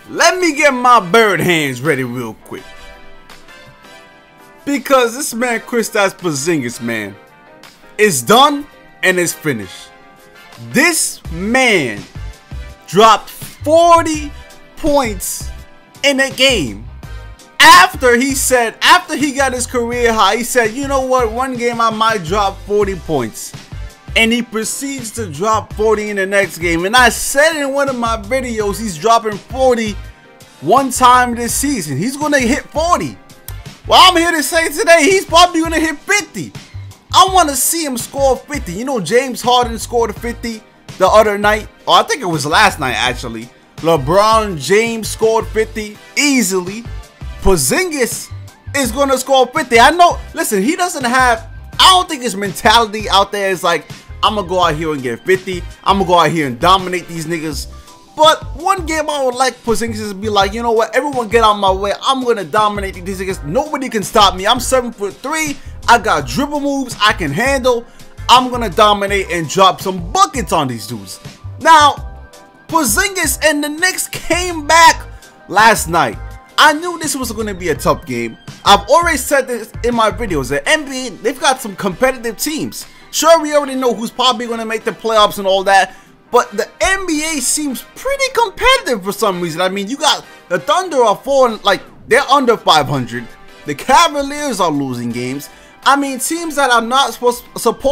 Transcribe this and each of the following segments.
let me get my bird hands ready real quick. Because this man, Kristaps Porzingis, man, is done and is finished. This man dropped 40 points in a game. After he got his career high, he said, you know what, one game I might drop 40 points. And he proceeds to drop 40 in the next game. And I said in one of my videos, he's dropping 40 one time this season. He's going to hit 40. Well, I'm here to say today, he's probably going to hit 50. I want to see him score 50. You know, James Harden scored 50 the other night. Oh, I think it was last night, actually. LeBron James scored 50 easily. Porzingis is going to score 50. I know, listen, he doesn't have, I don't think his mentality out there is like, I'm going to go out here and get 50. I'm going to go out here and dominate these niggas. But one game I would like Porzingis to be like, you know what, everyone get out of my way. I'm going to dominate these niggas. Nobody can stop me. I'm 7'3". I got dribble moves I can handle. I'm going to dominate and drop some buckets on these dudes. Now, Porzingis and the Knicks came back last night. I knew this was going to be a tough game. I've already said this in my videos. The NBA, they've got some competitive teams. Sure, we already know who's probably going to make the playoffs and all that. But the NBA seems pretty competitive for some reason. I mean, you got the Thunder are they're under 500. The Cavaliers are losing games. I mean, teams that are not supposed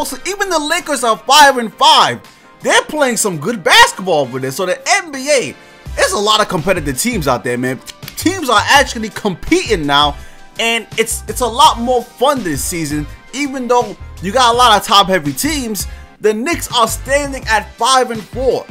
to, even the Lakers are 5-5. They're playing some good basketball over there. So the NBA, there's a lot of competitive teams out there, man. Teams are actually competing now, and it's a lot more fun this season. Even though you got a lot of top-heavy teams, the Knicks are standing at 5-4.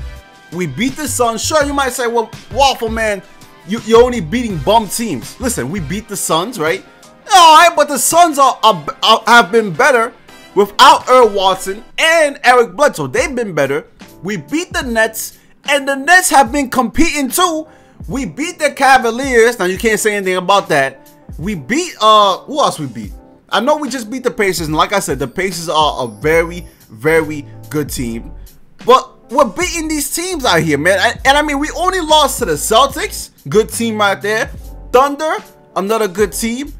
We beat the Suns. Sure, you might say, well, Waffleman, you're only beating bum teams. Listen, we beat the Suns, right? Alright, but the Suns have been better without Earl Watson and Eric Bledsoe. They've been better. We beat the Nets, and the Nets have been competing too. We beat the Cavaliers. Now, you can't say anything about that. We beat, who else we beat? I know we just beat the Pacers, and like I said, the Pacers are a very, very good team. But we're beating these teams out here, man. And I mean, we only lost to the Celtics. Good team right there. Thunder, another good team.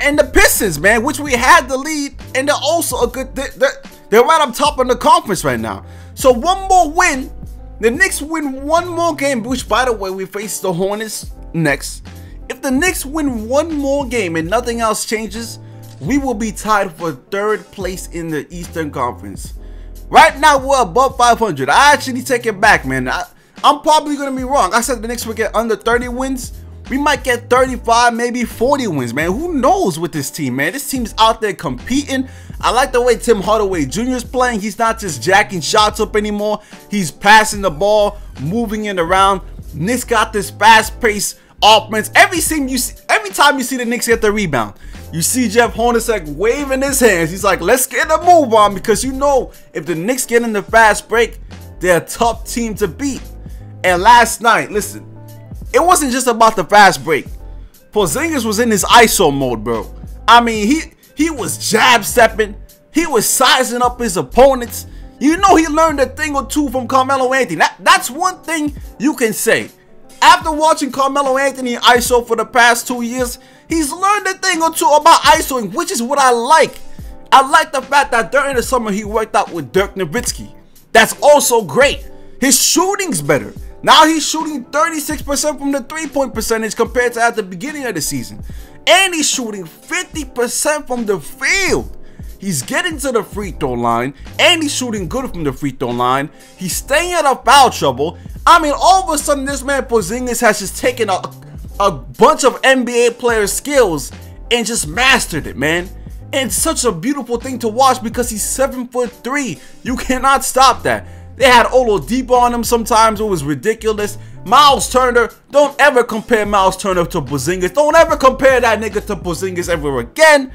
And the Pistons, man, which we had the lead, and they're also a good, they're right up top in the conference right now. So one more win, the Knicks win one more game, which by the way, we face the Hornets next. If the Knicks win one more game and nothing else changes, we will be tied for third place in the Eastern Conference. Right now, we're above 500. I actually take it back, man. I'm probably going to be wrong. I said the Knicks will get under 30 wins. We might get 35, maybe 40 wins, man. Who knows with this team, man? This team's out there competing. I like the way Tim Hardaway Jr. is playing. He's not just jacking shots up anymore. He's passing the ball, moving it around. Knicks got this fast-paced offense. Every time you see the Knicks get the rebound, you see Jeff Hornacek waving his hands. He's like, let's get a move on, because you know if the Knicks get in the fast break, they're a tough team to beat. And last night, listen, it wasn't just about the fast break. Porzingis was in his ISO mode, bro. I mean, he was jab stepping. He was sizing up his opponents. You know, he learned a thing or two from Carmelo Anthony. That's one thing you can say. After watching Carmelo Anthony ISO for the past 2 years, he's learned a thing or two about ISOing, which is what I like. I like the fact that during the summer he worked out with Dirk Nowitzki. That's also great. His shooting's better. Now he's shooting 36% from the three-point percentage compared to at the beginning of the season. And he's shooting 50% from the field. He's getting to the free throw line, and he's shooting good from the free throw line. He's staying out of foul trouble. I mean, all of a sudden, this man Porzingis has just taken a bunch of NBA players' skills and just mastered it, man. And it's such a beautiful thing to watch because he's 7'3". You cannot stop that. They had Oladipo on him sometimes. It was ridiculous. Miles Turner, don't ever compare Miles Turner to Porzingis. Don't ever compare that nigga to Porzingis ever again.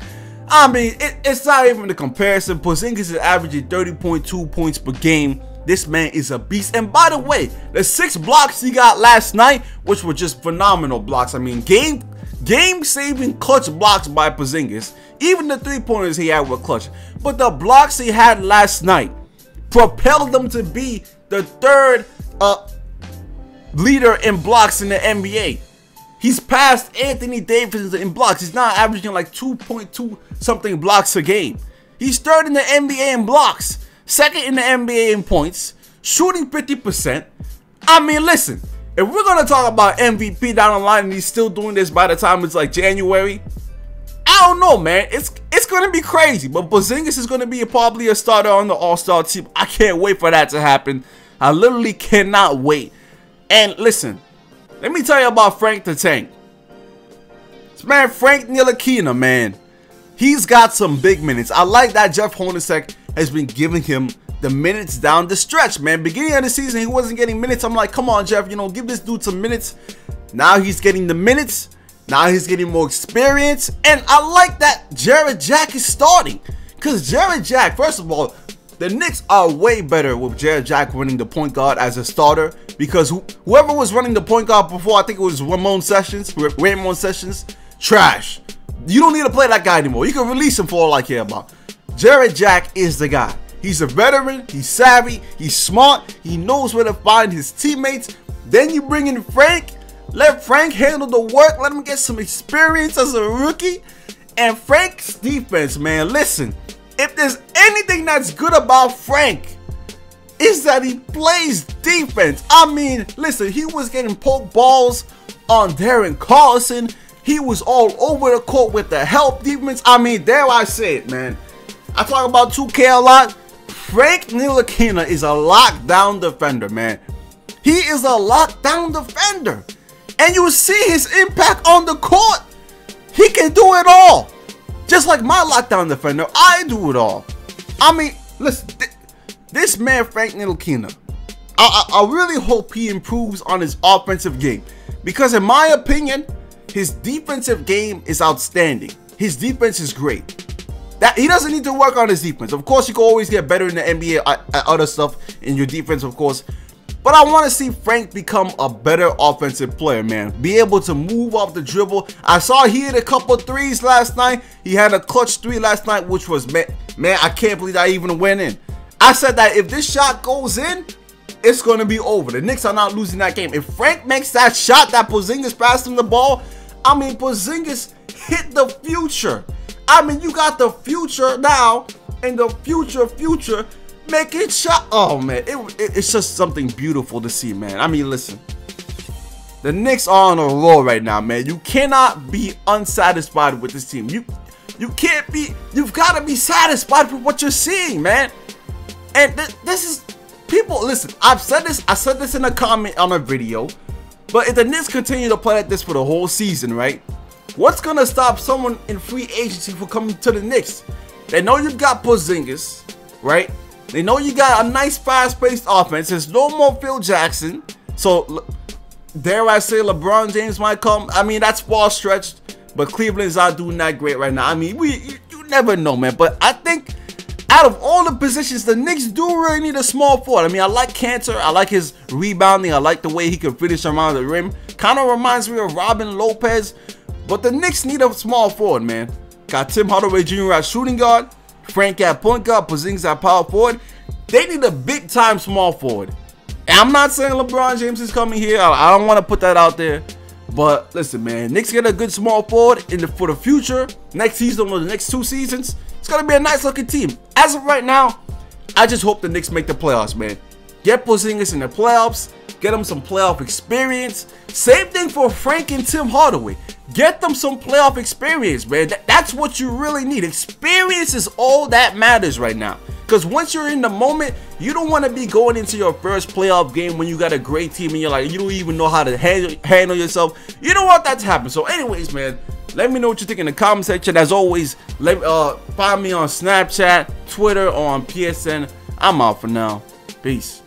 I mean, it's not even a comparison. Porzingis is averaging 30.2 points per game. This man is a beast. And by the way, the 6 blocks he got last night, which were just phenomenal blocks. I mean, game-saving clutch blocks by Porzingis. Even the 3-pointers he had were clutch. But the blocks he had last night propelled them to be the third leader in blocks in the NBA. He's passed Anthony Davis in blocks. He's now averaging like 2.2 something blocks a game. He's third in the NBA in blocks, second in the NBA in points, shooting 50%. I mean, listen, if we're going to talk about MVP down the line and he's still doing this by the time it's like January, I don't know, man. It's going to be crazy. But Porzingis is going to be probably a starter on the All-Star team. I can't wait for that to happen. I literally cannot wait. And listen, let me tell you about Frank the Tank. This man, Frank Ntilikina, man. He's got some big minutes. I like that Jeff Hornacek has been giving him the minutes down the stretch, man. Beginning of the season, he wasn't getting minutes. I'm like, come on, Jeff, you know, give this dude some minutes. Now he's getting the minutes. Now he's getting more experience. And I like that Jarrett Jack is starting. Because Jarrett Jack, first of all, the Knicks are way better with Jarrett Jack running the point guard as a starter. Because whoever was running the point guard before, I think it was Ramon Sessions, trash. You don't need to play that guy anymore. You can release him for all I care about. Jarrett Jack is the guy. He's a veteran. He's savvy. He's smart. He knows where to find his teammates. Then you bring in Frank. Let Frank handle the work. Let him get some experience as a rookie. And Frank's defense, man, listen. If there's anything that's good about Frank, is that he plays defense. I mean, listen, he was getting poke balls on Darren Carlson. He was all over the court with the help defense. I mean, dare I say it, man. I talk about 2K a lot. Frank Ntilikina is a lockdown defender, man. He is a lockdown defender. And you see his impact on the court. He can do it all. Just like my lockdown defender, I do it all. I mean, listen, this man, Frank Ntilikina, I really hope he improves on his offensive game. Because in my opinion, his defensive game is outstanding. His defense is great. That he doesn't need to work on his defense. Of course, you can always get better in the NBA at other stuff in your defense, of course. But I want to see Frank become a better offensive player, man. Be able to move off the dribble. I saw he hit a couple threes last night. He had a clutch 3 last night, which was, man, I can't believe I even went in. I said that if this shot goes in, it's going to be over. The Knicks are not losing that game. If Frank makes that shot that Porzingis passed him the ball, I mean, Porzingis hit the future. I mean, you got the future now, and the future making shot. Oh man, it's just something beautiful to see, man. I mean, listen, the Knicks are on a roll right now, man. You cannot be unsatisfied with this team. You can't be. You've got to be satisfied with what you're seeing, man. And this is, people, listen. I said this in a comment on a video. But if the Knicks continue to play like this for the whole season, right? What's gonna stop someone in free agency from coming to the Knicks? They know you've got Porzingis, right? They know you got a nice fast-paced offense. There's no more Phil Jackson. So, dare I say LeBron James might come? I mean, that's far stretched. But Cleveland's not doing that great right now. I mean, you never know, man. But I think out of all the positions, the Knicks do really need a small forward. I mean, I like Cantor. I like his rebounding. I like the way he can finish around the rim. Kind of reminds me of Robin Lopez. But the Knicks need a small forward, man. Got Tim Hardaway Jr. at shooting guard. Frank at point guard. Porzingis at power forward. They need a big-time small forward. And I'm not saying LeBron James is coming here. I don't want to put that out there. But listen, man. Knicks get a good small forward for the future. Next season or the next 2 seasons. It's going to be a nice-looking team. As of right now, I just hope the Knicks make the playoffs, man. Get Porzingis in the playoffs. Get them some playoff experience. Same thing for Frank and Tim Hardaway. Get them some playoff experience, man. That's what you really need. Experience is all that matters right now. Because once you're in the moment, you don't want to be going into your first playoff game when you got a great team and you're like, you don't even know how to handle yourself. You don't want that to happen. So anyways, man, let me know what you think in the comment section. As always, find me on Snapchat, Twitter, or on PSN. I'm out for now. Peace.